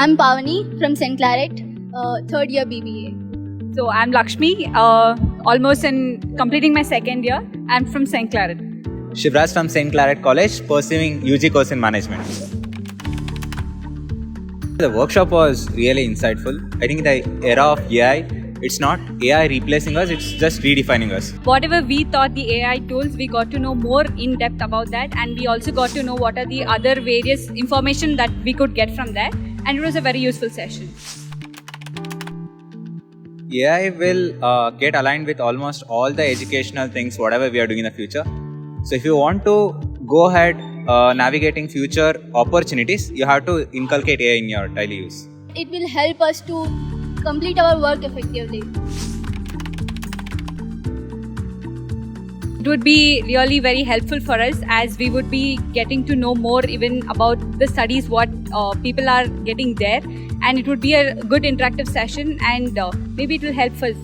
I'm Pawani from St. Claret, third year BBA. So I'm Lakshmi, almost in completing my second year. I'm from St. Claret. Shivraj from St. Claret College, pursuing UG course in management. The workshop was really insightful. I think the era of AI, it's not AI replacing us, it's just redefining us. Whatever we thought the AI tools, we got to know more in depth about that, and we also got to know what are the other various information that we could get from that, and it was a very useful session. AI will get aligned with almost all the educational things, whatever we are doing in the future. So if you want to go ahead navigating future opportunities, you have to inculcate AI in your daily use. It will help us to complete our work effectively. It would be really very helpful for us, as we would be getting to know more even about the studies, what people are getting there, and it would be a good interactive session, and maybe it will help us